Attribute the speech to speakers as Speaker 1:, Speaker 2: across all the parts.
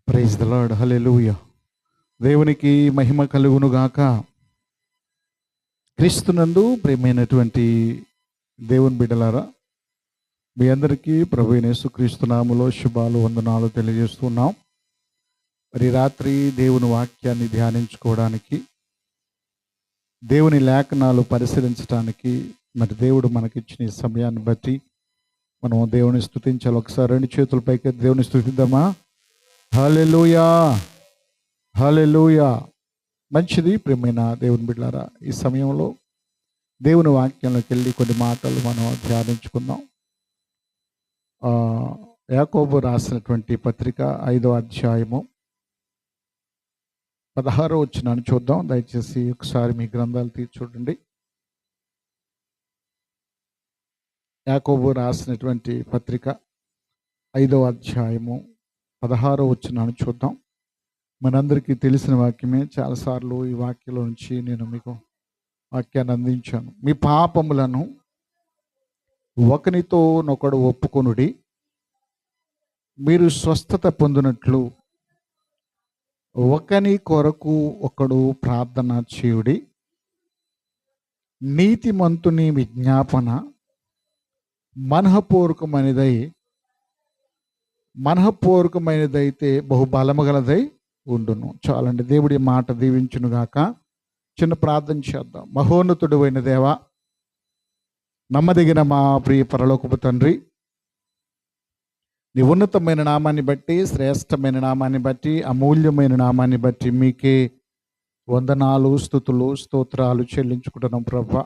Speaker 1: Praise the lord. హల్లెలూయా. దేవునికి మహిమ కలుగును గాక. క్రీస్తునందు ప్రియమైనటువంటి దేవుని బిడ్డలారా, మీ అందరికీ ప్రభువైన యేసుక్రీస్తు నామములో శుభాలు వందనాలు తెలియజేస్తున్నాం. మరి రాత్రి దేవుని వాక్యాన్ని ధ్యానించుకోవడానికి, దేవుని లేఖనాలు పరిశీలించడానికి మరి దేవుడు మనకిచ్చిన ఈ సమయాన్ని బట్టి మనం దేవుని స్తుతించాలి. ఒకసారి రెండు చేతుల పైకి దేవుని స్తుతిద్దామా? హల్లెలూయా, హల్లెలూయా. మంచిది ప్రియమైన దేవుని బిడ్డలారా, ఈ సమయంలో దేవుని వాక్యంలోకి వెళ్ళి కొన్ని మాటలు మనం ధ్యానించుకుందాం. యాకోబు రాసినటువంటి పత్రిక 5వ అధ్యాయము 16వ వచనాన్ని చూద్దాం. దయచేసి ఒకసారి మీ గ్రంథాలు తీసి చూడండి. యాకోబు రాసినటువంటి పత్రిక 5వ అధ్యాయము 16వ వచనాన్ని చూద్దాం. మనందరికీ తెలిసిన వాక్యమే. చాలాసార్లు ఈ వాక్యంలో నుంచి నేను మీకు వాక్యాన్ని అందించాను. మీ పాపములను ఒకనితోనొకడు ఒప్పుకొనుడి, మీరు స్వస్థత పొందినట్లు ఒకని కొరకు ఒకడు ప్రార్థన చేయుడి. నీతిమంతుని విజ్ఞాపన మనఃపూర్వకమైనదైతే బహుబలము గలదై ఉండును. చాలండి. దేవుడి మాట దీవించును గాక. చిన్న ప్రార్థన చేద్దాం. మహోన్నతుడు అయిన దేవా, నమ్మదగిన మా ప్రియ పరలోకపు తండ్రి, నీ ఉన్నతమైన నామాన్ని బట్టి, శ్రేష్టమైన నామాన్ని బట్టి, అమూల్యమైన నామాన్ని బట్టి మీకే వందనాలు, స్తుతులు, స్తోత్రాలు చెల్లించుకుంటున్నాం ప్రభా.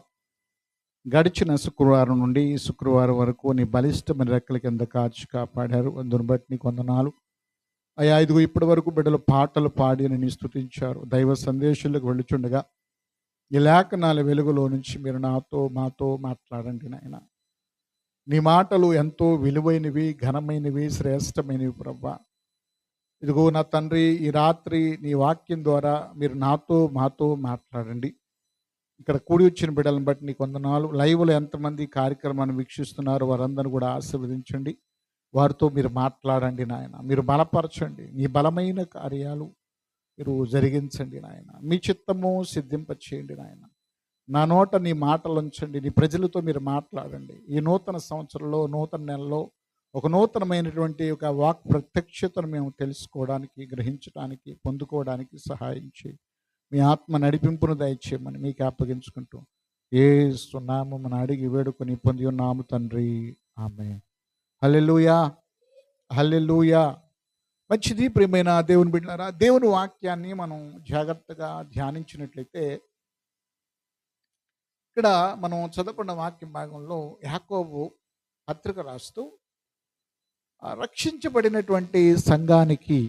Speaker 1: గడిచిన శుక్రవారం నుండి ఈ శుక్రవారం వరకు నీ బలిష్టమైన రెక్కల కింద కాచి కాపాడారు. అందుని బట్టి నీకు వందనాలు అయ్యా. ఇదిగో ఇప్పటి వరకు బిడ్డలు పాటలు పాడి నేను స్తుతించారు. దైవ సందేశాలకు వెళ్ళుచుండగా ఈ లేఖనాల వెలుగులో నుంచి మీరు మాతో మాట్లాడండి నాయన. నీ మాటలు ఎంతో విలువైనవి, ఘనమైనవి, శ్రేష్టమైనవి ప్రభా. ఇదిగో నా తండ్రి, ఈ రాత్రి నీ వాక్యం ద్వారా మీరు మాతో మాట్లాడండి. ఇక్కడ కూడి వచ్చిన బిడ్డలను బట్టి నీకు వందనాలు. లైవ్లో ఎంతమంది కార్యక్రమాన్ని వీక్షిస్తున్నారు వారందరూ కూడా ఆశీర్వదించండి. వారితో మీరు మాట్లాడండి నాయన. మీరు బలపరచండి. నీ బలమైన కార్యాలు మీరు జరిగించండి నాయన. మీ చిత్తము సిద్ధింపచేయండి నాయన. నా నోట నీ మాటలు ఉంచండి. నీ ప్రజలతో మీరు మాట్లాడండి. ఈ నూతన సంవత్సరంలో, నూతన నెలలో ఒక నూతనమైనటువంటి ఒక వాక్ ప్రత్యక్షతను మేము తెలుసుకోవడానికి, గ్రహించడానికి, పొందుకోవడానికి సహాయం చేయి. మీ ఆత్మ నడిపింపును దయచేయమని మీకు అప్పగించుకుంటూ యేసు నామమున అడిగి వేడుకొని పొంది ఉన్నాము తండ్రి, ఆమేన్. హల్లెలూయా, హల్లెలూయా. మంచిది ప్రియమైన దేవుని బిడ్డలారా, దేవుని వాక్యాన్ని మనం జాగ్రత్తగా ధ్యానించినట్లయితే ఇక్కడ మనం చదువుకున్న వాక్యం భాగంలో యాకోబు పత్రిక రాస్తూ రక్షించబడినటువంటి సంఘానికి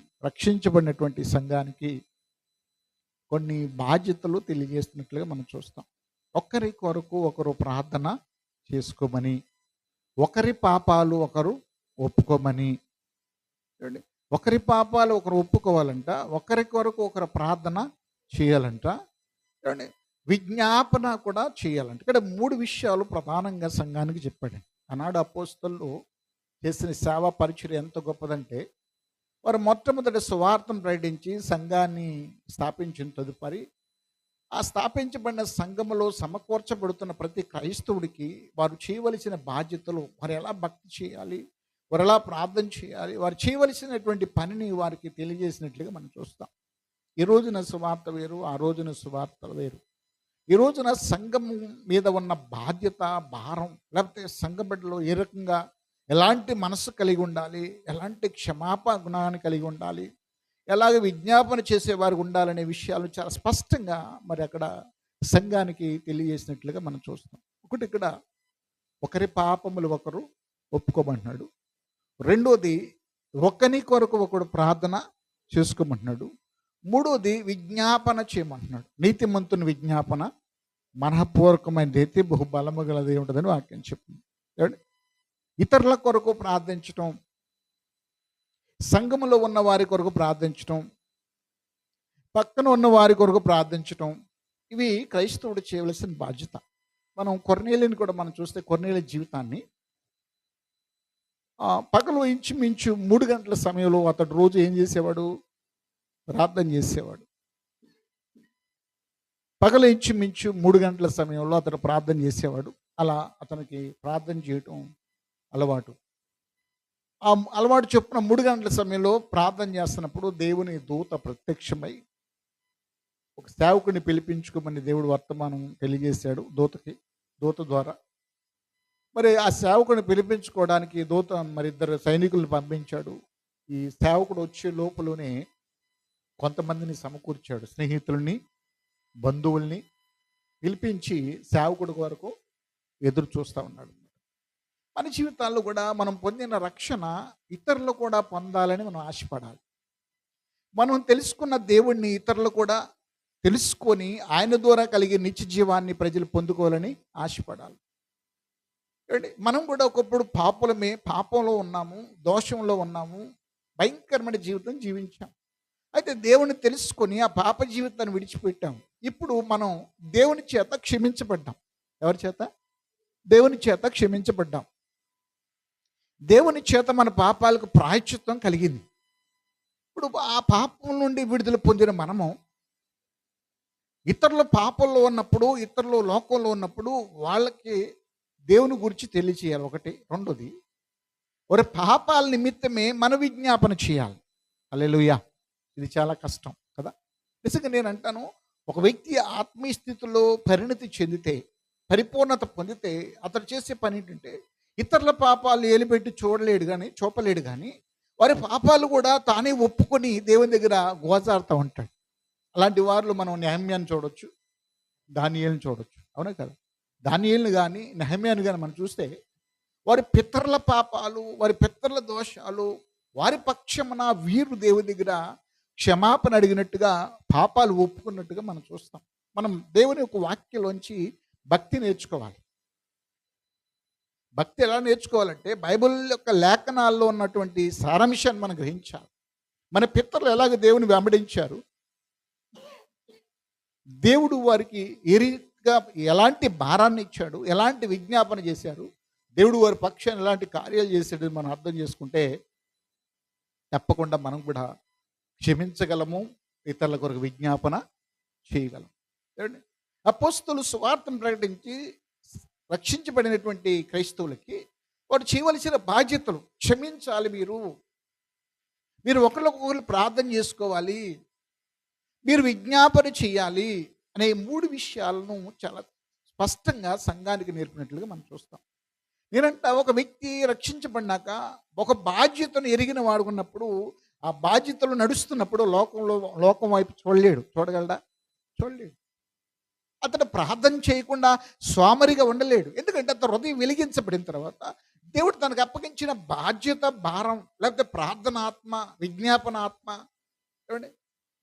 Speaker 1: కొన్ని బాధ్యతలు తెలియజేస్తున్నట్లుగా మనం చూస్తాం. ఒకరి కొరకు ఒకరు ప్రార్థన చేసుకోమని, ఒకరి పాపాలు ఒకరు ఒప్పుకోమని. ఒకరి పాపాలు ఒకరు ఒప్పుకోవాలంట, ఒకరి కొరకు ఒకరు ప్రార్థన చేయాలంట, విజ్ఞాపన కూడా చేయాలంట. ఇక్కడ 3 విషయాలు ప్రధానంగా సంఘానికి చెప్పాడు. ఆనాడు అపోస్తలులు చేసిన సేవా పరిచర్య ఎంత గొప్పదంటే, వారు మొట్టమొదటి సువార్తను ప్రకటించి సంఘాన్ని స్థాపించిన తదుపరి ఆ స్థాపించబడిన సంఘములో సమకూర్చబడుతున్న ప్రతి క్రైస్తవుడికి వారు చేయవలసిన బాధ్యతలు, వారు ఎలా భక్తి చేయాలి, వారు ఎలా ప్రార్థన చేయాలి, వారు చేయవలసినటువంటి పనిని వారికి తెలియజేసినట్లుగా మనం చూస్తాం. ఈ రోజున సువార్త వేరు, ఆ రోజున సువార్త వేరు. ఈ రోజున సంఘం మీద ఉన్న బాధ్యత, భారం, లేకపోతే సంఘ బిడ్డలో ఏ రకంగా ఎలాంటి మనసు కలిగి ఉండాలి, ఎలాంటి క్షమాపణ గుణాన్ని కలిగి ఉండాలి, ఎలాగ విజ్ఞాపన చేసేవారు ఉండాలనే విషయాలు చాలా స్పష్టంగా మరి అక్కడ సంఘానికి తెలియజేసినట్లుగా మనం చూస్తాం. ఒకటి, ఇక్కడ ఒకరి పాపములు ఒకరు ఒప్పుకోమంటున్నాడు. రెండోది, ఒకని కొరకు ఒకడు ప్రార్థన చేసుకోమంటున్నాడు. మూడోది, విజ్ఞాపన చేయమంటున్నాడు. నీతిమంతుని విజ్ఞాపన మనఃపూర్వకమైనదైతే బహుబలము గలది ఉంటుందని వాక్యం చెప్తుంది. ఇతరుల కొరకు ప్రార్థించటం, సంఘములో ఉన్న వారి కొరకు ప్రార్థించటం, పక్కన ఉన్న వారి కొరకు ప్రార్థించటం, ఇవి క్రైస్తవుడు చేయవలసిన బాధ్యత. మనం కొర్నేలిని కూడా మనం చూస్తే, కొర్నేలి జీవితాన్ని పగలు ఇంచుమించు 3 గంటల సమయంలో అతడు రోజు ఏం చేసేవాడు? ప్రార్థన చేసేవాడు. పగలు ఇంచుమించు 3 గంటల సమయంలో అతడు ప్రార్థన చేసేవాడు. అలా అతనికి ప్రార్థన చేయటం అలవాటు. ఆ అలవాటు చొప్పున 3 గంటల సమయంలో ప్రార్థన చేస్తున్నప్పుడు దేవుని దూత ప్రత్యక్షమై ఒక సేవకుడిని పిలిపించుకోమని దేవుడు వర్తమానం తెలియజేశాడు దూత ద్వారా. మరి ఆ సేవకుడిని పిలిపించుకోవడానికి దూత మరి 2 సైనికులను పంపించాడు. ఈ సేవకుడు వచ్చే లోపలనే కొంతమందిని సమకూర్చాడు, స్నేహితుల్ని, బంధువుల్ని పిలిపించి సేవకుడి వరకు ఎదురు చూస్తూ ఉన్నాడు. మన జీవితాల్లో కూడా మనం పొందిన రక్షణ ఇతరులు కూడా పొందాలని మనం ఆశపడాలి. మనం తెలుసుకున్న దేవుణ్ణి ఇతరులు కూడా తెలుసుకొని ఆయన ద్వారా కలిగే నిత్య జీవాన్ని ప్రజలు పొందుకోవాలని ఆశపడాలి. మనం కూడా ఒకప్పుడు పాపంలో ఉన్నాము, దోషంలో ఉన్నాము, భయంకరమైన జీవితం జీవించాం. అయితే దేవుని తెలుసుకొని ఆ పాప జీవితాన్ని విడిచిపెట్టాం. ఇప్పుడు మనం దేవుని చేత క్షమించబడ్డాం. ఎవరి చేత? దేవుని చేత క్షమించబడ్డాం. దేవుని చేత మన పాపాలకు ప్రాయశ్చిత్తం కలిగింది. ఇప్పుడు ఆ పాపం నుండి విడుదల పొందిన మనము ఇతరుల పాపంలో ఉన్నప్పుడు, ఇతరుల లోకంలో ఉన్నప్పుడు వాళ్ళకి దేవుని గురించి తెలియచేయాలి. ఒకటి. రెండోది, ఒక పాపాల నిమిత్తమే మన విజ్ఞాపన చేయాలి. హల్లెలూయా. ఇది చాలా కష్టం కదా. నిజంగా నేను అంటాను, ఒక వ్యక్తి ఆత్మీయ స్థితిలో పరిణతి చెందితే, పరిపూర్ణత పొందితే అతడు చేసే పని ఏంటంటే ఇతరుల పాపాలు ఏలిపెట్టి చూపలేడు కానీ వారి పాపాలు కూడా తానే ఒప్పుకొని దేవుని దగ్గర గోజాడుతూ ఉంటాడు. అలాంటి వారిలో మనం నెహమ్యాని చూడొచ్చు, దానియేలుని చూడొచ్చు. అవునా కదా? దానియేలుని కానీ నెహమ్యాని కానీ మనం చూస్తే వారి పితరుల పాపాలు, వారి పితరుల దోషాలు, వారి పక్షమున వీరు దేవుని దగ్గర క్షమాపణ అడిగినట్టుగా, పాపాలు ఒప్పుకున్నట్టుగా మనం చూస్తాం. మనం దేవుని యొక్క వాక్యంలోంచి భక్తి నేర్చుకోవాలి. భక్తి ఎలా నేర్చుకోవాలంటే బైబిల్ యొక్క లేఖనాల్లో ఉన్నటువంటి సారాంశాన్ని మనం గ్రహించాలి. మన పితరులు ఎలాగ దేవుని వెంబడించారు, దేవుడు వారికి ఏ రీతిగా ఎలాంటి భారాన్ని ఇచ్చాడు, ఎలాంటి విజ్ఞాపన చేశారు, దేవుడు వారి పక్షాన్ని ఎలాంటి కార్యాలు చేశాడు మనం అర్థం చేసుకుంటే తప్పకుండా మనం కూడా క్షమించగలము, ఇతరుల కొరకు విజ్ఞాపన చేయగలం. అపోస్తలులు సువార్తను ప్రకటించి రక్షించబడినటువంటి క్రైస్తవులకి వారు చేయవలసిన బాధ్యతలు, క్షమించాలి, మీరు ఒకరికొకరు ప్రార్థన చేసుకోవాలి, మీరు విజ్ఞాపన చేయాలి అనే 3 విషయాలను చాలా స్పష్టంగా సంఘానికి నేర్పినట్లుగా మనం చూస్తాం. నేనంట ఒక వ్యక్తి రక్షించబడినాక ఒక బాధ్యతను ఎరిగిన వాడుకున్నప్పుడు, ఆ బాధ్యతలు నడుస్తున్నప్పుడు లోకం వైపు చూడగలడా? చూడలేడు. అతను ప్రార్థన చేయకుండా సోమరిగా ఉండలేడు. ఎందుకంటే అతను హృదయం వెలిగించబడిన తర్వాత దేవుడు తనకు అప్పగించిన బాధ్యత, భారం, లేకపోతే ప్రార్థనాత్మ, విజ్ఞాపనాత్మ, ఏమండి,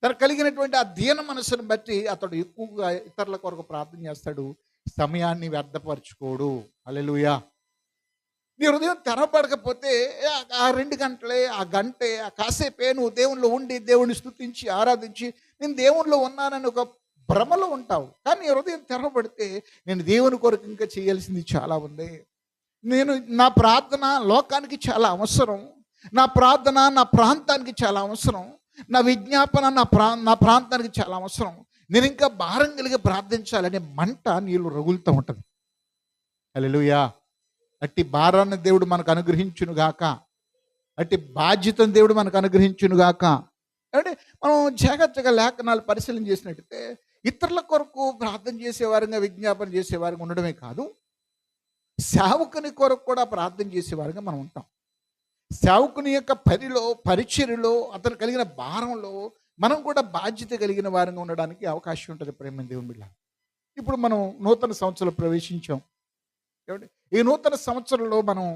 Speaker 1: తనకు కలిగినటువంటి ఆ దీన మనసును బట్టి అతడు ఎక్కువగా ఇతరుల కొరకు ప్రార్థన చేస్తాడు, సమయాన్ని వ్యర్థపరచుకోడు. హల్లెలూయా. నీ హృదయం తెరపడకపోతే ఆ 2 గంటలే, ఆ గంటే, ఆ కాసేపే నువ్వు దేవునిలో ఉండి దేవుని స్తుతించి ఆరాధించి నేను దేవునిలో ఉన్నానని ఒక భ్రమలో ఉంటావు. కానీ నీ హృదయం తెరపడితే నేను దేవుని కొరకు ఇంకా చేయాల్సింది చాలా ఉంది, నా ప్రార్థన లోకానికి చాలా అవసరం, నా ప్రార్థన నా ప్రాంతానికి చాలా అవసరం, నా విజ్ఞాపన నా ప్రాంతానికి చాలా అవసరం, నేను ఇంకా భారం కలిగి ప్రార్థించాలనే మంట నీళ్ళు రగులుతూ ఉంటుంది. హల్లెలూయా. అట్టి భారాన్ని దేవుడు మనకు అనుగ్రహించునుగాక, అట్టి బాధ్యతను దేవుడు మనకు అనుగ్రహించునుగాక. అంటే మనం జాగ్రత్తగా లేఖనాలు పరిశీలన చేసినట్టయితే ఇతరుల కొరకు ప్రార్థన చేసేవారుగా, విజ్ఞాపన చేసేవారుగా ఉండడమే కాదు, సేవకుని కొరకు కూడా ప్రార్థన చేసేవారుగా మనం ఉంటాం. సేవకుని యొక్క పనిలో, పరిచర్యలో, అతను కలిగిన భారంలో మనం కూడా బాధ్యత కలిగిన వారంగా ఉండడానికి అవకాశం ఉంటుంది. ప్రేమ దేవుని బిడ్డ, ఇప్పుడు మనం నూతన సంవత్సరంలో ప్రవేశించాం. ఈ నూతన సంవత్సరంలో మనం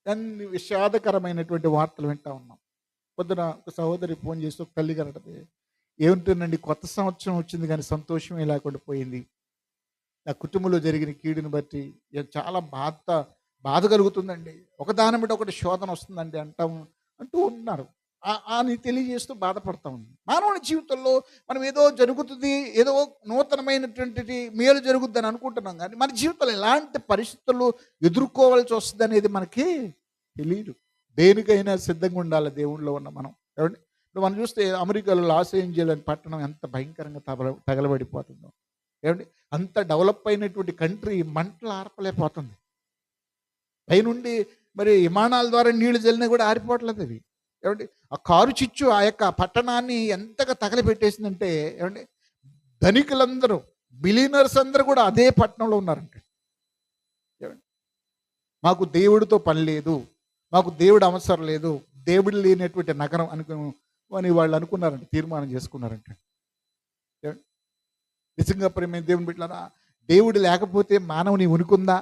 Speaker 1: అన్ని విషాదకరమైనటువంటి వార్తలు వింటా ఉన్నాం. పొద్దున ఒక సహోదరి ఫోన్ చేసి ఒక తల్లి గారు ఏముంటుందండి, కొత్త సంవత్సరం వచ్చింది కానీ సంతోషమే లేకుండా పోయింది, నా కుటుంబంలో జరిగిన కీడుని బట్టి చాలా బాధ కలుగుతుందండి, ఒకదాని మీద ఒకటి శోధన వస్తుందండి అంటూ ఉన్నారు. అని తెలియజేస్తూ బాధపడతా ఉంది. మానవుని జీవితంలో మనం ఏదో జరుగుతుంది, ఏదో నూతనమైనటువంటి మేలు జరుగుద్దని అనుకుంటున్నాం, కానీ మన జీవితంలో ఎలాంటి పరిస్థితులు ఎదుర్కోవాల్సి వస్తుంది అనేది మనకి తెలియదు. దేనికైనా సిద్ధంగా ఉండాలి దేవుళ్ళో ఉన్న మనం. ఏమండి, ఇప్పుడు మనం చూస్తే అమెరికాలో లాస్ ఏంజెల్ అనే పట్టణం ఎంత భయంకరంగా తగలబడిపోతుందో. ఏమండి, అంత డెవలప్ అయినటువంటి కంట్రీ మంటలు ఆర్పలేకపోతుంది. పైనుండి మరి విమానాల ద్వారా నీళ్లు జల్లినా కూడా ఆరిపోవట్లేదు అవి. ఏమండి, ఆ కారు చిచ్చు ఆ యొక్క పట్టణాన్ని ఎంతగా తగలబెట్టేసిందంటే, ఏమండి, ధనికులందరూ, బిలియనర్స్ అందరూ కూడా అదే పట్టణంలో ఉన్నారంటే. ఏమండి, మాకు దేవుడితో పని లేదు, మాకు దేవుడు అవసరం లేదు, దేవుడు లేనటువంటి నగరం అని వాళ్ళు అనుకున్నారంట, తీర్మానం చేసుకున్నారంట. నిజంగా ప్రేమ దేవుని బిడ్డలారా, దేవుడు లేకపోతే మానవుని ఉనికుందా?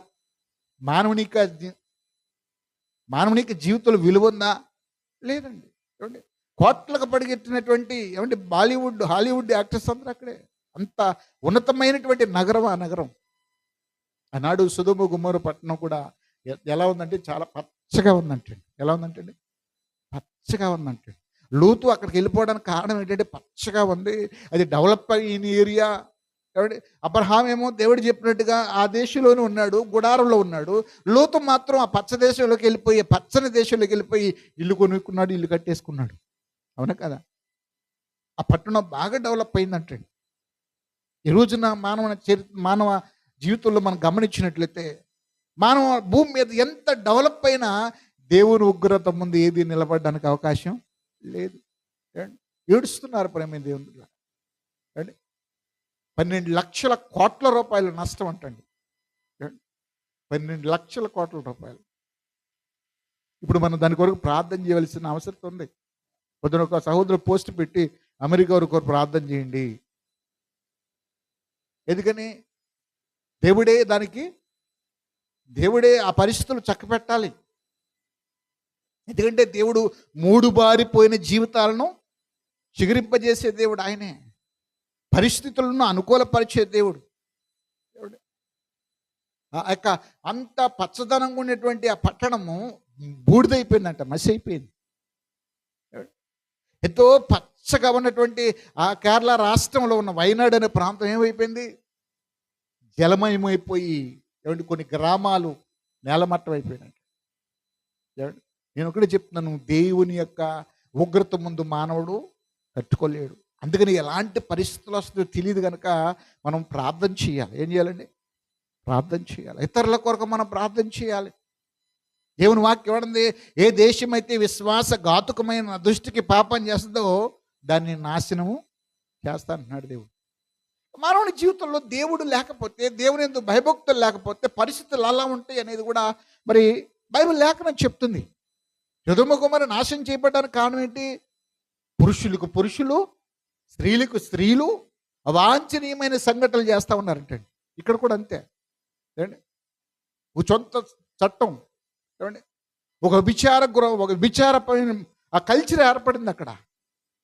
Speaker 1: మానవునికి జీవితంలో విలువ ఉందా? లేదండి. ఏమండి, కోట్లకు పడిగెట్టినటువంటి ఏమంటే బాలీవుడ్, హాలీవుడ్ యాక్టర్స్ అందరూ అక్కడే. అంత ఉన్నతమైనటువంటి నగరం ఆ నగరం. ఆనాడు సొదొమ గొమొర్రా పట్టణం కూడా ఎలా ఉందంటే చాలా పచ్చగా ఉందంటే. ఎలా ఉందంటే అండి, పచ్చగా ఉందంటే. లోతు అక్కడికి వెళ్ళిపోవడానికి కారణం ఏంటంటే పచ్చగా ఉంది, అది డెవలప్ అయిన ఏరియా. కాబట్టి అబ్రహాం ఏమో దేవుడు చెప్పినట్టుగా ఆ దేశంలోనే ఉన్నాడు, గుడారంలో ఉన్నాడు. లోతు మాత్రం ఆ పచ్చ దేశంలోకి వెళ్ళిపోయి, పచ్చని దేశంలోకి వెళ్ళిపోయి ఇల్లు కొనుక్కున్నాడు, ఇల్లు కట్టేసుకున్నాడు. అవునా కదా? ఆ పట్టణం బాగా డెవలప్ అయిందంటే. ఈ రోజున మానవ జీవితంలో మనం గమనించినట్లయితే, మానవ భూమి మీద ఎంత డెవలప్ అయినా దేవుని ఉగ్రత ముందు ఏది నిలబడడానికి అవకాశం లేదు. ఏడుస్తున్నారు ప్రేమ దేవుని. అండి, 12 లక్షల కోట్ల రూపాయలు నష్టం అంటండి. 12 లక్షల కోట్ల రూపాయలు. ఇప్పుడు మనం దాని కొరకు ప్రార్థన చేయవలసిన అవసరం ఉంది. పొద్దున ఒక సహోదరు పోస్ట్ పెట్టి, అమెరికా వరకు ప్రార్థన చేయండి. ఎందుకని? దేవుడే ఆ పరిస్థితులు చక్కపెట్టాలి. ఎందుకంటే దేవుడు మూడు బారిపోయిన జీవితాలను చిగురింపజేసే దేవుడు ఆయనే. పరిస్థితులను అనుకూలపరిచే దేవుడు. ఆ యొక్క అంత పచ్చదనంగా ఉన్నటువంటి ఆ పట్టణము బూడిదైపోయిందంట, మసి అయిపోయింది. ఎంతో పచ్చగా ఉన్నటువంటి ఆ కేరళ రాష్ట్రంలో ఉన్న వయనాడ్ అనే ప్రాంతం ఏమైపోయింది? జలమయమైపోయి కొన్ని గ్రామాలు నేలమట్టం అయిపోయినాయి. నేను ఒకటే చెప్తున్నాను, దేవుని యొక్క ఉగ్రత ముందు మానవుడు తట్టుకోలేడు. అందుకని ఎలాంటి పరిస్థితులు వస్తుందో తెలియదు కనుక మనం ప్రార్థన చేయాలి. ఏం చేయాలండి? ప్రార్థన చేయాలి. ఇతరుల కొరకు మనం ప్రార్థన చేయాలి. దేవుని వాక్యం ఏమంది? ఏ దేశం అయితే విశ్వాసఘాతుకమైన దృష్టికి పాపం చేస్తుందో దాన్ని నాశనము చేస్తా అంటున్నాడు దేవుడు. మానవుని జీవితంలో దేవుడు లేకపోతే, దేవుని యందు భయభక్తులు లేకపోతే పరిస్థితులు అలా ఉంటాయి అనేది కూడా మరి బైబిల్ లేఖనం చెప్తుంది. సొదొమ గొమొర్రా నాశనం చేయబడడానికి కారణం ఏంటి? పురుషులకు పురుషులు, స్త్రీలకు స్త్రీలు అవాంఛనీయమైన సంఘటనలు చేస్తూ ఉన్నారంటండి. ఇక్కడ కూడా అంతే. ఏమండి, ఒక సొంత చట్టం, ఏమండి, ఒక విచారపైన ఆ కల్చర్ ఏర్పడింది అక్కడ.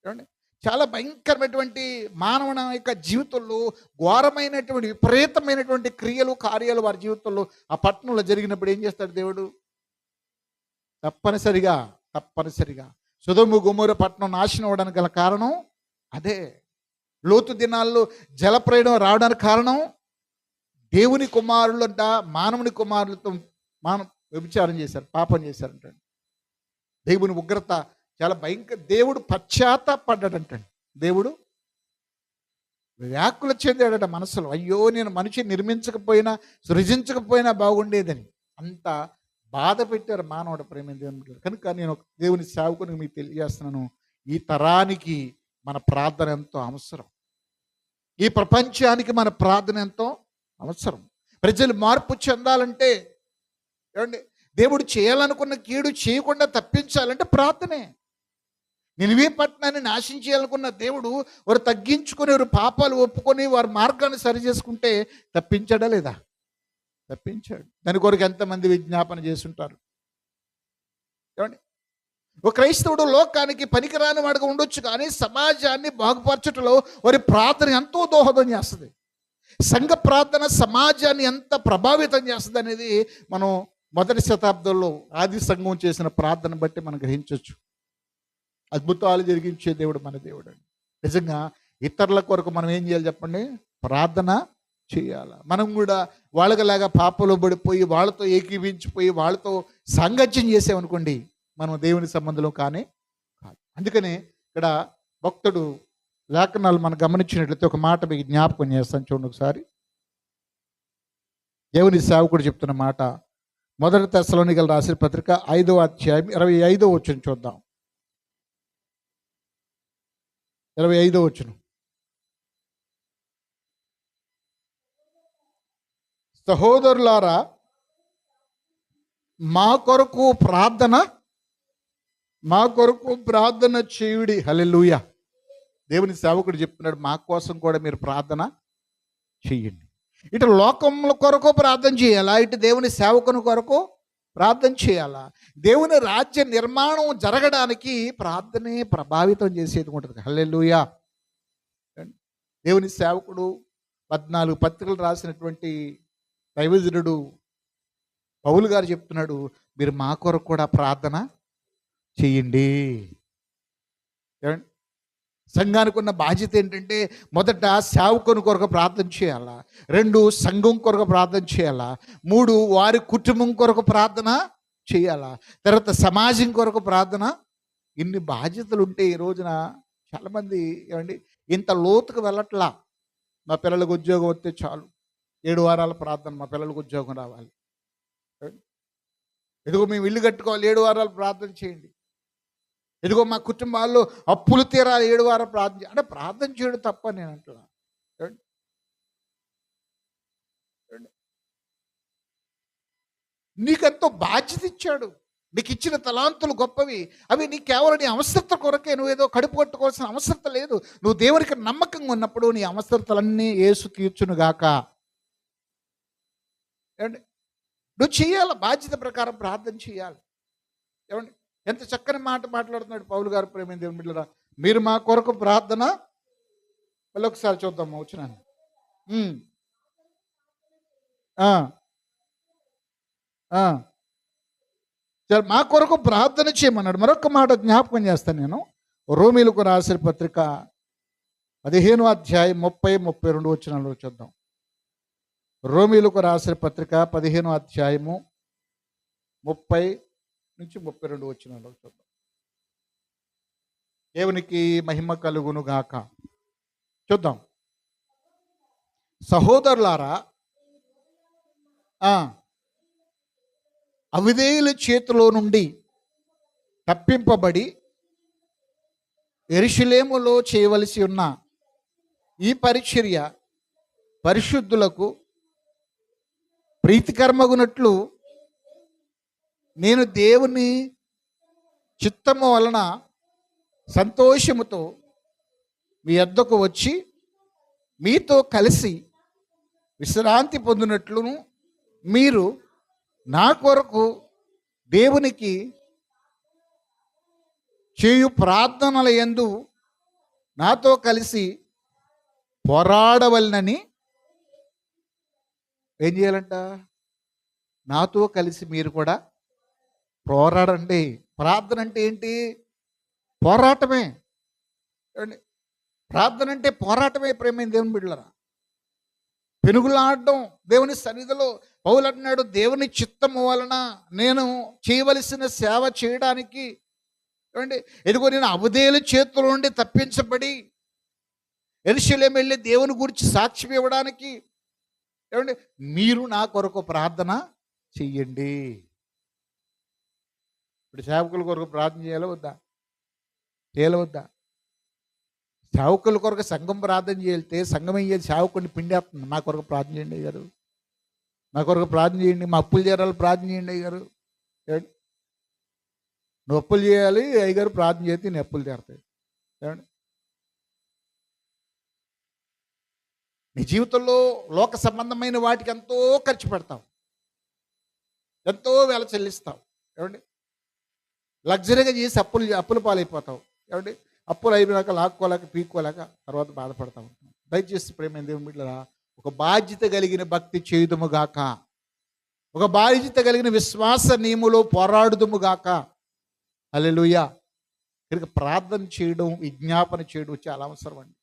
Speaker 1: ఏమండి, చాలా భయంకరమైనటువంటి మానవుని యొక్క జీవితంలో ఘోరమైనటువంటి విపరీతమైనటువంటి క్రియలు, కార్యాలు వారి జీవితంలో ఆ పట్టణంలో జరిగినప్పుడు ఏం చేస్తాడు దేవుడు? తప్పనిసరిగా సొదొమ గొమొర్రా పట్టణం నాశనం అవడానికి గల కారణం అదే. లోతు దినాల్లో జలప్రయాణం రావడానికి కారణం దేవుని కుమారులంట మానవుని కుమారులతో వ్యభిచారం చేశారు, పాపం చేశారంట. దేవుని ఉగ్రత చాలా భయంకర. దేవుడు పశ్చాత్తాపడ్డాడంటండి. దేవుడు వ్యాకుల చెందాడట మనసులో. అయ్యో, నేను మనిషి నిర్మించకపోయినా సృజించకపోయినా బాగుండేదని అంత బాధ పెట్టారు మానవుడు. ప్రేమ దేవుని కనుక నేను దేవుని సేవకుని మీకు తెలియజేస్తున్నాను, ఈ తరానికి మన ప్రార్థన ఎంతో అవసరం. ఈ ప్రపంచానికి మన ప్రార్థన ఎంతో అవసరం. ప్రజలు మార్పు చెందాలంటే, ఏమండి, దేవుడు చేయాలనుకున్న కీడు చేయకుండా తప్పించాలంటే ప్రార్థనే. నినివే పట్టణాన్ని నాశనం చేయాలనుకున్న దేవుడు వారు తగ్గించుకొని, వారు పాపాలు ఒప్పుకొని వారి మార్గాన్ని సరి చేసుకుంటే తప్పించాడా లేదా? తప్పించాడు. దాని కొరకు ఎంతమంది విజ్ఞాపన చేస్తుంటారు. ఏమండి, ఒక క్రైస్తవుడు లోకానికి పనికిరాని వాడుగా ఉండొచ్చు, కానీ సమాజాన్ని బాగుపరచటంలో వారి ప్రార్థన ఎంతో దోహదం చేస్తుంది. సంఘ ప్రార్థన సమాజాన్ని ఎంత ప్రభావితం చేస్తుంది అనేది మనం మొదటి శతాబ్దంలో ఆది సంఘం చేసిన ప్రార్థన బట్టి మనం గ్రహించవచ్చు. అద్భుతాలు జరిగించే దేవుడు మన దేవుడు అండి. నిజంగా ఇతరుల కొరకు మనం ఏం చేయాలి చెప్పండి? ప్రార్థన చేయాలి. మనం కూడా వాళ్ళకిలాగా పాపలో పడిపోయి వాళ్ళతో ఏకీవించిపోయి వాళ్ళతో సాంగత్యం చేసామనుకోండి, మనం దేవుని సంబంధంలో కానే కాదు. అందుకనే ఇక్కడ భక్తుడు లేఖనాలు మనం గమనించినట్లయితే ఒక మాట మీకు జ్ఞాపకం చేస్తాను, చూడండి ఒకసారి. దేవుని సేవకుడు చెప్తున్న మాట, 1 తెస్సలోనికీయులకు రాసిన పత్రిక 5వ అధ్యాయం 25వ వచనం చూద్దాం. 25వ వచనం. సహోదరులారా, మా కొరకు ప్రార్థన చేయుడి. హల్లెలూయా. దేవుని సేవకుడు చెప్తున్నాడు, మా కోసం కూడా మీరు ప్రార్థన చెయ్యండి. ఇటు లోకముల కొరకు ప్రార్థన చేయాలా, ఇటు దేవుని సేవకుని కొరకు ప్రార్థన చేయాలా? దేవుని రాజ్య నిర్మాణం జరగడానికి ప్రార్థనే ప్రభావితం చేసేది ఉంటుంది. హల్లెలూయా. దేవుని సేవకుడు 14 పత్రికలు రాసినటువంటి దైవజనుడు పౌలు గారు చెప్తున్నాడు, మీరు మా కొరకు కూడా ప్రార్థన చెయ్యండి. సంఘానికి ఉన్న బాధ్యత ఏంటంటే, మొదట సేవకుని కొరకు ప్రార్థన చేయాలా, 2 సంఘం కొరకు ప్రార్థన చేయాలా, 3 వారి కుటుంబం కొరకు ప్రార్థన చేయాలా, తర్వాత సమాజం కొరకు ప్రార్థన. ఇన్ని బాధ్యతలు ఉంటే ఈ రోజున చాలామంది ఏమండి ఇంత లోతుకు వెళ్ళట్లా. మా పిల్లలకు ఉద్యోగం వస్తే చాలు, 7 వారాల ప్రార్థన, మా పిల్లలకు ఉద్యోగం రావాలి, ఎదుగో మేము ఇల్లు కట్టుకోవాలి, 7 వారాలు ప్రార్థన చేయండి, ఎదుగో మా కుటుంబాల్లో అప్పులు తీరాలి, 7 వారాలు ప్రార్థన అంటే ప్రార్థన చేయడం తప్ప నేను అంటున్నా. నీకెంతో బాధ్యత ఇచ్చాడు, నీకు ఇచ్చిన తలాంతులు గొప్పవి, అవి నీ కేవలం నీ అవసరత కొరకే. నువ్వేదో కడుపు కొట్టుకోవాల్సిన అవసరత లేదు. నువ్వు దేవునికి నమ్మకంగా ఉన్నప్పుడు నీ అవసరతలన్నీ యేసు తీర్చును గాక. ఏమండి, నువ్వు చేయాలి, బాధ్యత ప్రకారం ప్రార్థన చేయాలి. ఏమండి, ఎంత చక్కని మాట మాట్లాడుతున్నాడు పౌలు గారు. ప్రేమ దేవుని బిడ్డలారా, మీరు మా కొరకు ప్రార్థన. మళ్ళీ ఒకసారి చూద్దాం వచ్చినాను. మా కొరకు ప్రార్థన చేయమన్నాడు. మరొక మాట జ్ఞాపకం చేస్తాను నేను. రోమీలకు రాసిన పత్రిక 15వ అధ్యాయం 30-32 వచనాలు చూద్దాం. రోమీలకు రాసిన పత్రిక 15వ అధ్యాయము 30-32 వచనాలు చూద్దాం. దేవునికి మహిమ కలుగును గాక. చూద్దాం. సహోదరులారా, అవిధేయుల చేతిలో నుండి తప్పింపబడి యెరూషలేములో చేయవలసి ఉన్న ఈ పరిచర్య పరిశుద్ధులకు ప్రీతికరమగునట్లు నేను దేవుని చిత్తము వలన సంతోషముతో మీ వద్దకు వచ్చి మీతో కలిసి విశ్రాంతి పొందినట్లును, మీరు నా కొరకు దేవునికి చేయు ప్రార్థనల యందు నాతో కలిసి పోరాడవలనని. ఏం చేయాలంట? నాతో కలిసి మీరు కూడా పోరాడండి. ప్రార్థన అంటే ఏంటి? పోరాటమే. ప్రార్థన అంటే పోరాటమే. ప్రేమైన దేవుని బిడ్డలారా, పెనుగులాడడం దేవుని సన్నిధిలో. పౌలు అంటున్నాడు, దేవుని చిత్తము వలన నేను చేయవలసిన సేవ చేయడానికి, ఏమండి, ఎదుగో నేను అవిధేయుల చేతుల నుండి తప్పించబడి యెరూషలేము వెళ్ళి దేవుని గురించి సాక్ష్యం ఇవ్వడానికి, ఏమండి, మీరు నా కొరకు ప్రార్థన చెయ్యండి. ఇప్పుడు సేవకుల కొరకు ప్రార్థన చేయాలా వద్దా? చేయాల వద్దా? సేవకుల కొరకు సంఘం ప్రార్థన చేస్తే సంఘం అయ్యేది సేవకుడిని పిండేస్తుంది. మా కొరకు ప్రార్థన చేయండి అయ్యారు, మా కొరకు ప్రార్థన చేయండి, మా అప్పులు చేయాలి, ప్రార్థన చేయండి అయ్యారు. నువ్వు అప్పులు చేయాలి, అయ్యగారు ప్రార్థన చేస్తే నీ అప్పులు తీరుతాయి. ఏమండి, నీ జీవితంలో లోక సంబంధమైన వాటికి ఎంతో ఖర్చు పెడతావు, ఎంతో వేల చెల్లిస్తావు. ఏమండి, లగ్జరీగా చేసి అప్పుల పాలైపోతావు. ఏమండి, అప్పులు అయిపోయాక లాక్కోలేక పీక్కోలేక తర్వాత బాధపడతా ఉంటాం. దయచేసి ప్రేమైన దేవుని బిడ్డలారా, ఒక బాధ్యత కలిగిన భక్తి చేయుదుముగాక, ఒక బాధ్యత కలిగిన విశ్వాస నియములో పోరాడుదుముగాక. హల్లెలూయా. ఇక్కడికి ప్రార్థన చేయడం, విజ్ఞాపన చేయడం చాలా అవసరం అండి.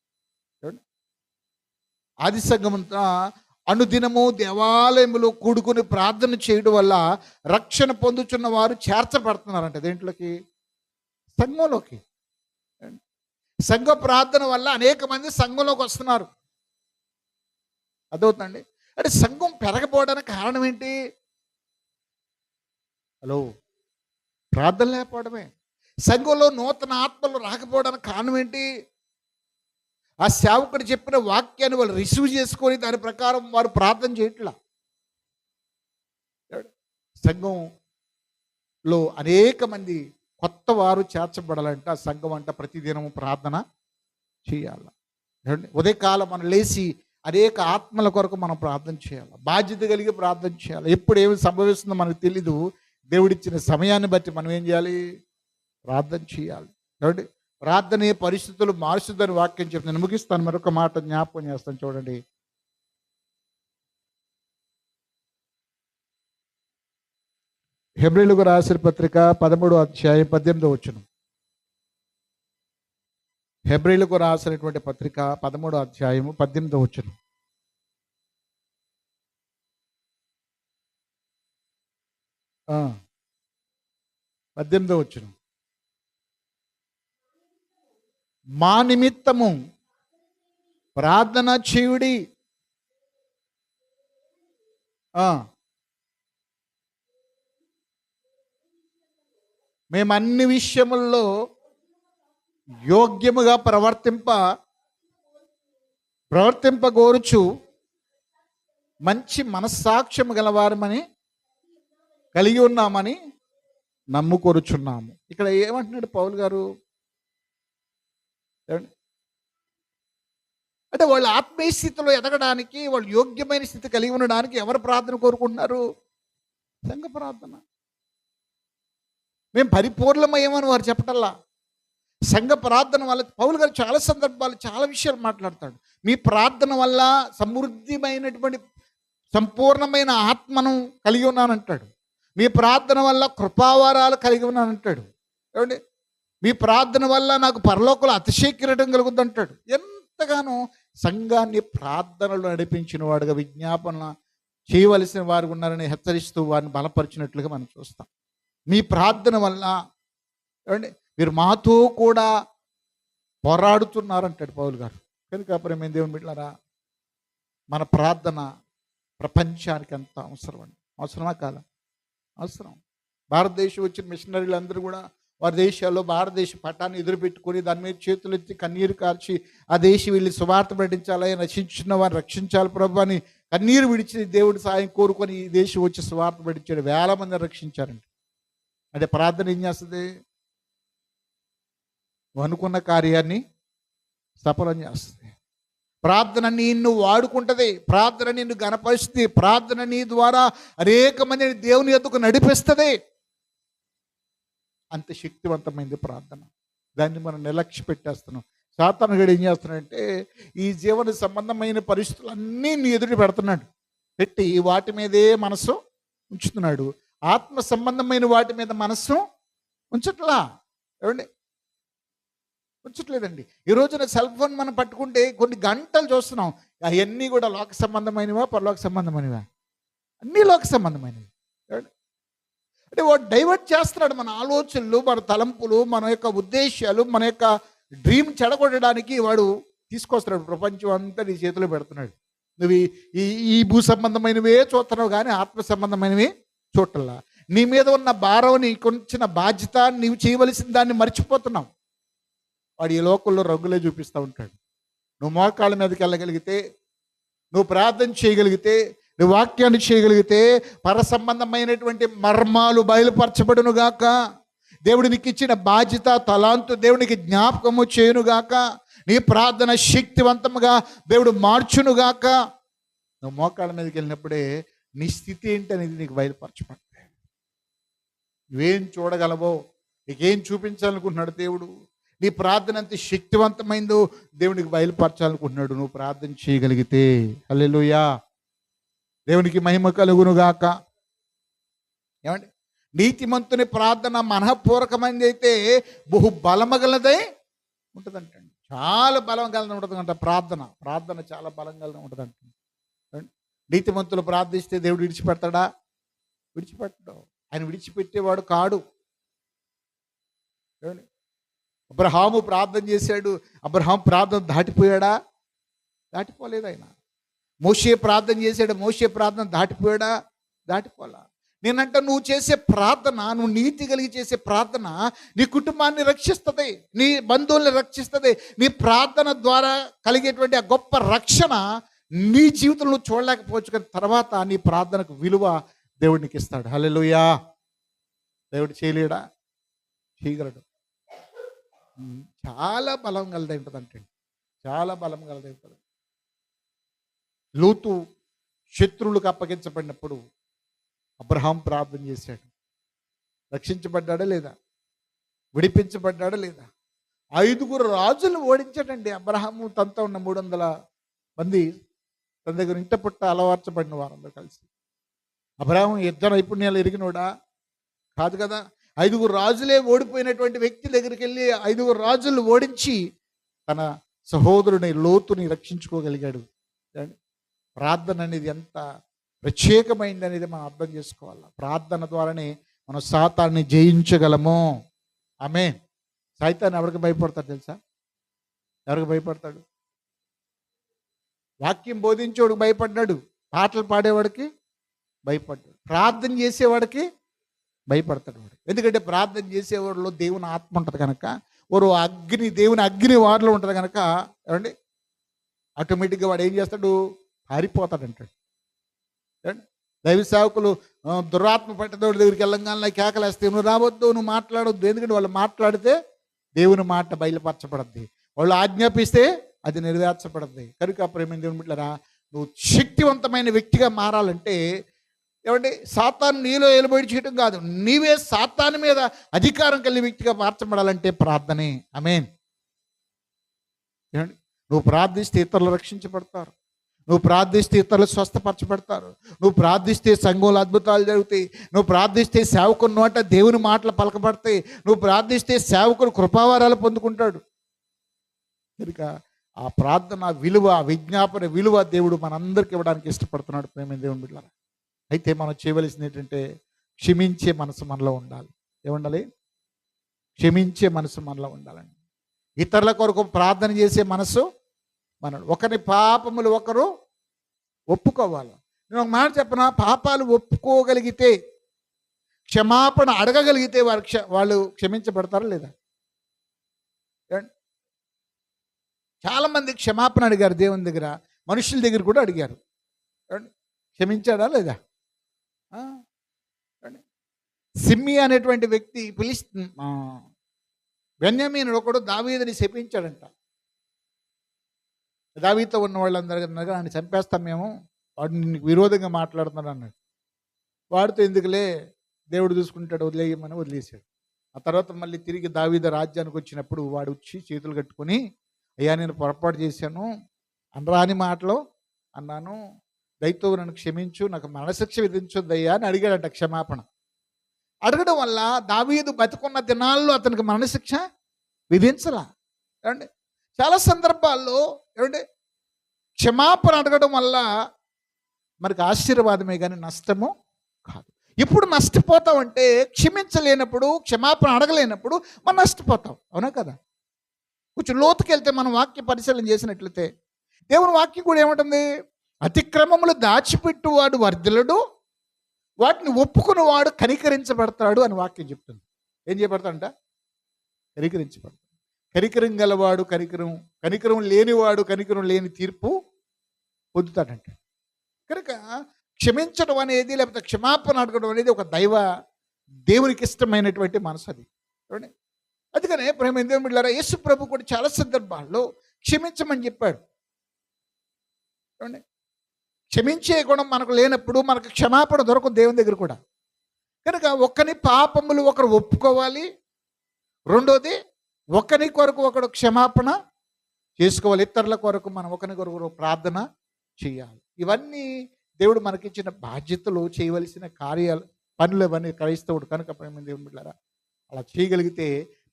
Speaker 1: ఆది సంఘమంతా అనుదినము దేవాలయములో కూడుకుని ప్రార్థన చేయడం వల్ల రక్షణ పొందుతున్న వారు చేర్చబడుతున్నారంట. దేంట్లోకి? సంఘంలోకి. సంఘ ప్రార్థన వల్ల అనేక మంది సంఘంలోకి వస్తున్నారు. అదవుతుందండి. అంటే సంఘం పెరగపోవడానికి కారణం ఏంటి? హలో, ప్రార్థన లేకపోవడమే. సంఘంలో నూతన ఆత్మలు రాకపోవడానికి కారణం ఏంటి? ఆ సేవకుడు చెప్పిన వాక్యాన్ని వాళ్ళు రిసీవ్ చేసుకొని దాని ప్రకారం వారు ప్రార్థన చేయట్లా. సంఘంలో అనేక మంది కొత్త వారు చేర్చబడాలంటే ఆ సంఘం అంట ప్రతిదినము ప్రార్థన చేయాలి. ఉదయకాలం మనం లేచి అనేక ఆత్మల కొరకు మనం ప్రార్థన చేయాలి. బాధ్యత కలిగి ప్రార్థన చేయాలి. ఎప్పుడు ఏమి సంభవిస్తుందో మనకు తెలీదు. దేవుడిచ్చిన సమయాన్ని బట్టి మనం ఏం చేయాలి? ప్రార్థన చేయాలి. చూడండి, ప్రార్థనే పరిస్థితులు మారుస్తుందని వాక్యం చెప్తుంది. నేను ముగిస్తాను, మరొక మాట జ్ఞాపకం చేస్తాను. చూడండి, హెబ్రీయులకు రాసిన పత్రిక 13వ అధ్యాయం 18వ వచనం. హెబ్రీయులకు రాసినటువంటి పత్రిక 13వ అధ్యాయము 18వ వచనం. ఆ 18వ వచనం. మా నిమిత్తము ప్రార్థన చేయుడి. మేము అన్ని విషయముల్లో యోగ్యముగా ప్రవర్తింపగోరుచు మంచి మనస్సాక్ష్యము గలవారమని కలిగి ఉన్నామని నమ్ముకొరుచున్నాము. ఇక్కడ ఏమంటున్నాడు పౌలు గారు? అంటే వాళ్ళు ఆత్మీయ స్థితిలో ఎదగడానికి, వాళ్ళు యోగ్యమైన స్థితి కలిగి ఉండడానికి ఎవరు ప్రార్థన కోరుకుంటున్నారు? సంఘ ప్రార్థన. మేము పరిపూర్ణమయ్యామని వారు చెప్పటల్లా. సంఘ ప్రార్థన వల్ల పౌలు గారు చాలా సందర్భాలు చాలా విషయాలు మాట్లాడతాడు. మీ ప్రార్థన వల్ల సమృద్ధిమైనటువంటి సంపూర్ణమైన ఆత్మను కలిగి ఉన్నానంటాడు. మీ ప్రార్థన వల్ల కృపావారాలు కలిగి ఉన్నానంటాడు. ఏమండి, మీ ప్రార్థన వల్ల నాకు పరలోకంలో అతిశయ కిరీటం కలుగుద్దంటాడు. ఎంతగానో సంఘాన్ని ప్రార్థనలు నడిపించిన వాడుగా, విజ్ఞాపన చేయవలసిన వారు ఉన్నారని హెచ్చరిస్తూ వారిని బలపరిచినట్లుగా మనం చూస్తాం. మీ ప్రార్థన వల్ల ఏమండి మీరు మాతో కూడా పోరాడుతున్నారంటాడు పౌలు గారు. కనుక ప్రేమ దేవుని బిడ్డలారా, మన ప్రార్థన ప్రపంచానికి ఎంత అవసరం అండి. అవసరమా కాదా? అవసరం. భారతదేశం వచ్చిన మిషనరీలు అందరూ కూడా వారి దేశాల్లో భారతదేశ పట్టాన్ని ఎదురుపెట్టుకొని దాని మీద చేతులు ఎత్తి కన్నీరు కార్చి ఆ దేశం వెళ్ళి సువార్త ప్రకటించాలి, నశించిన వారిని రక్షించాలి ప్రభు అని కన్నీరు విడిచి దేవుడి సాయం కోరుకొని ఈ దేశం వచ్చి సువార్త ప్రకటించాడు. 1000 మంది రక్షించారండి. అంటే ప్రార్థన ఏం చేస్తుంది? అనుకున్న కార్యాన్ని సఫలం చేస్తుంది. ప్రార్థన నిన్ను వాడుకుంటుంది. ప్రార్థన నిన్ను గణపరుస్తుంది. ప్రార్థన నీ ద్వారా అనేక మందిని దేవుని యొద్దకు నడిపిస్తుంది. అంత శక్తివంతమైంది ప్రార్థన. దాన్ని మనం నిర్లక్ష్య పెట్టేస్తున్నాం. సాతాను గడు ఏం చేస్తున్నాడంటే ఈ జీవన సంబంధమైన పరిస్థితులన్నీ నీ ఎదుటి పెడుతున్నాడు. పెట్టి వాటి మీదే మనసు ఉంచుతున్నాడు. ఆత్మ సంబంధమైన వాటి మీద మనస్సు ఉంచట్లా. ఏమండి, ఉంచట్లేదండి. ఈ రోజున సెల్ ఫోన్ మనం పట్టుకుంటే కొన్ని గంటలు చూస్తున్నాం. అవన్నీ కూడా లోక సంబంధమైనవా పరలోక సంబంధమైనవా? అన్నీ లోక సంబంధమైనవి. అంటే వాడు డైవర్ట్ చేస్తున్నాడు మన ఆలోచనలు, మన తలంపులు, మన యొక్క ఉద్దేశాలు, మన యొక్క డ్రీమ్ చెడగొట్టడానికి వాడు తీసుకొస్తున్నాడు. ప్రపంచం అంతా నీ చేతిలో పెడుతున్నాడు. నువ్వు ఈ భూ సంబంధమైనవే చూస్తున్నావు కానీ ఆత్మ సంబంధమైనవి చూడటల్లా. నీ మీద ఉన్న భారం, నీకొచ్చిన బాధ్యత, నీవు చేయవలసిన దాన్ని మర్చిపోతున్నావు. వాడు ఈ లోకంలో రంగులే చూపిస్తూ ఉంటాడు. నువ్వు మోకాళ్ళ మీదకి వెళ్ళగలిగితే, నువ్వు ప్రార్థన చేయగలిగితే, నువ్వు వాక్యాన్ని చేయగలిగితే పర సంబంధమైనటువంటి మర్మాలు బయలుపరచబడునుగాక. దేవుడు నీకు ఇచ్చిన బాధ్యత, తలాంతు దేవునికి జ్ఞాపకము చేయునుగాక. నీ ప్రార్థన శక్తివంతముగా దేవుడు మార్చునుగాక. నువ్వు మోకాళ్ళ మీదకి వెళ్ళినప్పుడే నీ స్థితి ఏంటి అనేది నీకు బయలుపరచబడతాయి. నువ్వేం చూడగలవో, నీకేం చూపించాలనుకుంటున్నాడు దేవుడు. నీ ప్రార్థన ఎంత శక్తివంతమైందో దేవునికి బయలుపరచాలనుకుంటున్నాడు. నువ్వు ప్రార్థన చేయగలిగితే. హల్లెలూయా, దేవునికి మహిమ కలుగునుగాక. ఏమండి, నీతిమంతుని ప్రార్థన మనఃపూర్వకమైనది అయితే బహు బలమగలదై ఉంటుందంటండి. చాలా బలం కలిగి ఉంటుందంట ప్రార్థన. ప్రార్థన చాలా బలం కలిగి ఉంటుందంట. నీతిమంతులు ప్రార్థిస్తే దేవుడు విడిచిపెడతాడా? విడిచిపెట్టడు. ఆయన విడిచిపెట్టేవాడు కాడు. అబ్రహాము ప్రార్థన చేశాడు. అబ్రహాం ప్రార్థన దాటిపోయాడా? దాటిపోలేదు. ఆయన మోషే ప్రార్థన చేశాడు. మోషే ప్రార్థన దాటిపోయాడా? దాటిపోలా. నేనంట నువ్వు చేసే ప్రార్థన, నువ్వు నీతి కలిగి చేసే ప్రార్థన నీ కుటుంబాన్ని రక్షిస్తుంది, నీ బంధువుల్ని రక్షిస్తుంది. నీ ప్రార్థన ద్వారా కలిగేటువంటి ఆ గొప్ప రక్షణ నీ జీవితంలో చూడలేకపోవచ్చు, కానీ తర్వాత నీ ప్రార్థనకు విలువ దేవుడికి ఇస్తాడు. హల్లెలూయా. దేవుడు చేయలేడా? చేయగలడు. చాలా బలం కలదై ఉంటుంది అంటే, చాలా బలం కలదై ఉంటుంది. లోతు శత్రువులకు అప్పగించబడినప్పుడు అబ్రహాం ప్రార్థన చేశాడు. రక్షించబడ్డాడా లేదా? విడిపించబడ్డాడా లేదా? 5 రాజులు ఓడించాడండి అబ్రహాము. తనతో ఉన్న 300 మంది తన దగ్గర ఇంట పుట్ట అలవార్చబడిన వారందరూ కలిసి. అబ్రహాము యుద్ధ నైపుణ్యాలు ఎరిగినోడా? కాదు కదా. 5 రాజులే ఓడిపోయినటువంటి వ్యక్తి దగ్గరికి వెళ్ళి 5 రాజులు ఓడించి తన సహోదరుని లోతుని రక్షించుకోగలిగాడు. ప్రార్థన అనేది ఎంత ప్రత్యేకమైంది అనేది మనం అర్థం చేసుకోవాలి. ప్రార్థన ద్వారానే మనం సాతాన్ని జయించగలము. ఆమేన్. సైతాన్ని ఎవరికి భయపడతాడు తెలుసా? ఎవరికి భయపడతాడు? వాక్యం బోధించేవాడికి భయపడ్డాడు, పాటలు పాడేవాడికి భయపడ్డాడు, ప్రార్థన చేసేవాడికి భయపడతాడు వాడు. ఎందుకంటే ప్రార్థన చేసేవాడిలో దేవుని ఆత్మ ఉంటుంది కనుక, వారు అగ్ని, దేవుని అగ్ని వారిలో ఉంటుంది కనుక ఏమండి ఆటోమేటిక్గా వాడు ఏం చేస్తాడు? పారిపోతాడు అంటాడు. దైవ సేవకులు దురాత్మ పట్టదోడి దగ్గరికి వెళ్ళంగానే కేకలేస్తే నువ్వు రావద్దు, నువ్వు మాట్లాడొద్దు. ఎందుకంటే వాళ్ళు మాట్లాడితే దేవుని మాట బయలుపరచబడద్ది, వాళ్ళు ఆజ్ఞాపిస్తే అది నెరవేర్చబడద్ది. కనుక ప్రేమ దేవుని బిడ్డలారా, నువ్వు శక్తివంతమైన వ్యక్తిగా మారాలంటే ఏమంటే సాతాను నీలో ఏలుబడి చేయడం కాదు, నీవే సాతాను మీద అధికారం కలిగిన వ్యక్తిగా మార్చబడాలంటే ప్రార్థనే. ఆమేన్. ఏమండి, నువ్వు ప్రార్థిస్తే ఇతరులు రక్షించబడతారు, నువ్వు ప్రార్థిస్తే ఇతరులు స్వస్థపరచబడతారు, నువ్వు ప్రార్థిస్తే సంఘంలో అద్భుతాలు జరుగుతాయి, నువ్వు ప్రార్థిస్తే సేవకుని నోట దేవుని మాటలు పలకబడతాయి, నువ్వు ప్రార్థిస్తే సేవకుడు కృపావరాలు పొందుకుంటాడు. కనుక ఆ ప్రార్థన విలువ, విజ్ఞాపన విలువ దేవుడు మనందరికి ఇవ్వడానికి ఇష్టపడుతున్నాడు. ప్రేమ దేవుని బిడ్డలారా, అయితే మనం చేయవలసింది ఏంటంటే క్షమించే మనసు మనలో ఉండాలి. ఏముండాలి? క్షమించే మనసు మనలో ఉండాలండి. ఇతరుల కొరకు ప్రార్థన చేసే మనసు మన. ఒకరి పాపములు ఒకరు ఒప్పుకోవాలి. నేను ఒక మాట చెప్పనా, పాపాలు ఒప్పుకోగలిగితే, క్షమాపణ అడగగలిగితే వాళ్ళు క్షమించబడతారా లేదా? చాలామంది క్షమాపణ అడిగారు దేవుని దగ్గర, మనుషుల దగ్గర కూడా అడిగారు. క్షమించాడా లేదా? సిమ్మి అనేటువంటి వ్యక్తి బెన్యామీనుడు ఒకడు దావీదుని శపించాడంట. దావీదుతో ఉన్న వాళ్ళందరూ అన్నారు, ఆయన చంపేస్తాం మేము, వాడు నీకు విరోధంగా మాట్లాడుతున్నాడు అన్నాడు. వాడితో ఎందుకులే, దేవుడు చూసుకుంటాడు, వదిలేయమని వదిలేశాడు. ఆ తర్వాత మళ్ళీ తిరిగి దావీదు రాజ్యానికి వచ్చినప్పుడు వాడు వచ్చి చేతులు కట్టుకొని, అయ్యా నేను పొరపాటు చేశాను, అనరాని మాటలు అన్నాను, దయతో నన్ను క్షమించు, నాకు మరణశిక్ష విధించొద్దయ్యా అని అడిగాడంట క్షమాపణ. అడగడం వల్ల దావీదు బతుకున్న దినాల్లో అతనికి మరణశిక్ష విధించలా. ఏమండి, చాలా సందర్భాల్లో ఏమంటే క్షమాపణ అడగడం వల్ల మనకు ఆశీర్వాదమే కానీ నష్టము కాదు. ఎప్పుడు నష్టపోతామంటే క్షమించలేనప్పుడు, క్షమాపణ అడగలేనప్పుడు మనం నష్టపోతాం. అవునా కదా? కొంచెం లోతుకి వెళ్తే మనం వాక్య పరిశీలన చేసినట్లయితే దేవుని వాక్యం కూడా ఏమంటుంది? అతిక్రమములు దాచిపెట్టువాడు వర్ధిల్లడు, వాటిని ఒప్పుకున్నవాడు కనికరించబడతాడు అని వాక్యం చెప్తుంది. ఏం చేయబడతాడంట? కనికరించబడతాడు. కనికరం గలవాడు కనికరం లేనివాడు కనికరం లేని తీర్పు పొందుతాడంట. కనుక క్షమించడం అనేది, లేకపోతే క్షమాపణ అడగడం అనేది ఒక దేవునికి ఇష్టమైనటువంటి మనసు అది. అందుకనే ప్రేమ దేవుని బిడ్డలారా, యేసు ప్రభు కూడా చాలా సందర్భాల్లో క్షమించమని చెప్పాడు. క్షమించే గుణం మనకు లేనప్పుడు మనకు క్షమాపణ దొరకదు దేవుని దగ్గర కూడా. కనుక ఒకని పాపములు ఒకరు ఒప్పుకోవాలి, రెండోది ఒకరి కొరకు ఒకడు క్షమాపణ చేసుకోవాలి, ఇతరుల కొరకు మనం ఒకరి కొరకు ప్రార్థన చేయాలి. ఇవన్నీ దేవుడు మనకిచ్చిన బాధ్యతలు, చేయవలసిన కార్యాలు, పనులు ఇవన్నీ క్రైస్తవుడు. కనుక ప్రేమ దేవుని బిడ్డలారా, అలా చేయగలిగితే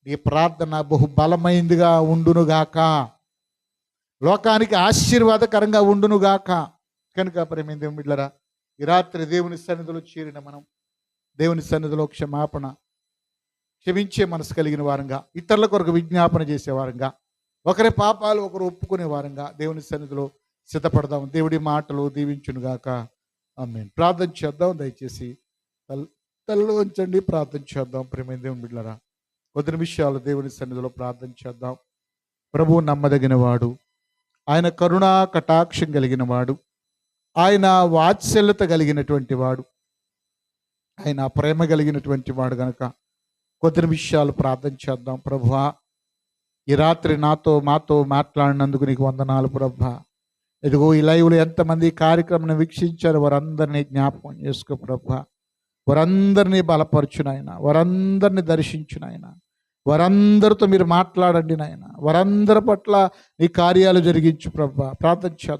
Speaker 1: నీ ప్రార్థన బహుబలమైందిగా ఉండునుగాక, లోకానికి ఆశీర్వాదకరంగా ఉండునుగాక. కనుక ప్రేమ దేవుని బిడ్డలారా, ఈ రాత్రి దేవుని సన్నిధిలో చేరిన మనం దేవుని సన్నిధిలో క్షమాపణ, క్షమించే మనసు కలిగిన వారంగా, ఇతరుల కొరకు విజ్ఞాపన చేసే వారంగా, ఒకరి పాపాలు ఒకరు ఒప్పుకునే వారంగా దేవుని సన్నిధిలో సిద్ధపడదాం. దేవుడి మాటలు దీవించునుగాక. ఆమేన్. ప్రార్థన చేద్దాం. దయచేసి తలలో ఉంచండి, ప్రార్థన చేద్దాం. ప్రేమ దేవుని బిడ్డలారా, కొద్ది నిమిషాలు దేవుని సన్నిధిలో ప్రార్థన చేద్దాం. ప్రభువు నమ్మదగిన వాడు, ఆయన కరుణా కటాక్షం కలిగిన వాడు, ఆయన వాత్సల్యత కలిగినటువంటి వాడు, ఆయన ప్రేమ కలిగినటువంటి వాడు గనక కొద్ది నిమిషాలు ప్రార్థన చేద్దాం. ప్రభువా, ఈ రాత్రి మాతో మాట్లాడినందుకు నీకు వందనాలు ప్రభువా. ఇదిగో ఈ లైవ్లో ఎంతమంది ఈ కార్యక్రమం వీక్షించారు వారందరినీ జ్ఞాపకం చేసుకో ప్రభువా. వారందరినీ బలపరచు నాయన, వారందరినీ దర్శించు నాయన, వారందరితో మీరు మాట్లాడండి నాయన, వారందరి పట్ల నీ కార్యాలు జరిగించు ప్రభువా. ప్రార్థన చేద్దాం.